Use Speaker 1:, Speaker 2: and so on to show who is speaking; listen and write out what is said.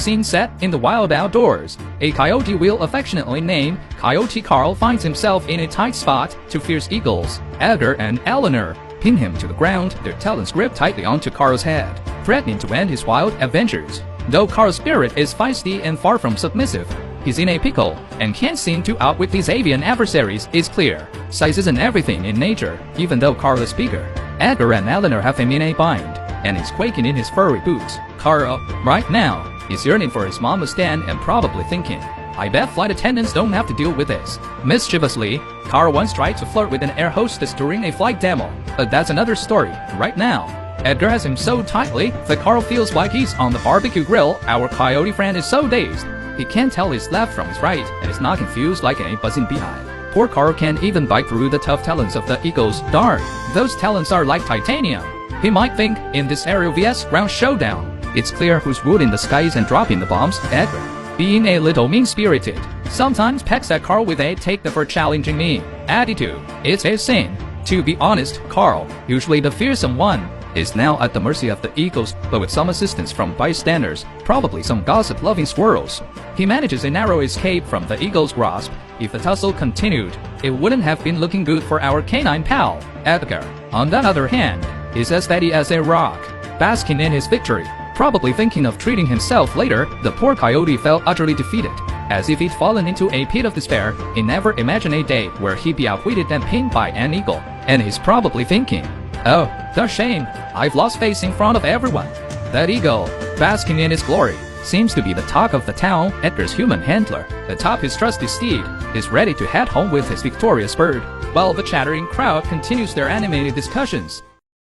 Speaker 1: scene set in the wild outdoors. A coyote we'll affectionately name Coyote Carl finds himself in a tight spot. Two fierce eagles, Edgar and Eleanor, pin him to the ground, their talons grip tightly onto Carl's head, threatening to end his wild adventures. Though Carl's spirit is feisty and far from submissive, he's in a pickle and can't seem to outwit his avian adversaries. Is clear. Size isn't everything in nature, even though Carl is bigger. Edgar and Eleanor have him in a bind, and he's quaking in his furry boots. Carl, right now, is yearning for his mama's stand and probably thinking, I bet flight attendants don't have to deal with this. Mischievously, Carl once tried to flirt with an air hostess during a flight demo, but that's another story. Right now, Edgar has him so tightly that Carl feels like he's on the barbecue grill. Our coyote friend is so dazed, he can't tell his left from his right and is not confused like a buzzing beehive. Poor Carl can't even bite through the tough talons of the eagles. Darn, those talons are like titanium. He might think, in this aerial vs ground showdown, it's clear who's ruling the skies and dropping the bombs. Edgar, being a little mean-spirited, sometimes pecks at Carl with a take the for challenging me attitude. It's a sin. To be honest, Carl, usually the fearsome one, is now at the mercy of the eagles, but with some assistance from bystanders, probably some gossip-loving squirrels. He manages a narrow escape from the eagle's grasp. If the tussle continued, it wouldn't have been looking good for our canine pal. Edgar, on the other hand, is as steady as a rock, basking in his victory. Probably thinking of treating himself later, the poor coyote felt utterly defeated, as if he'd fallen into a pit of despair. He never imagined a day where he'd be outwitted and pinned by an eagle. And he's probably thinking, oh, the shame, I've lost face in front of everyone. That eagle, basking in his glory, seems to be the talk of the town. Edgar's human handler, atop his trusty steed, is ready to head home with his victorious bird, while the chattering crowd continues their animated discussions.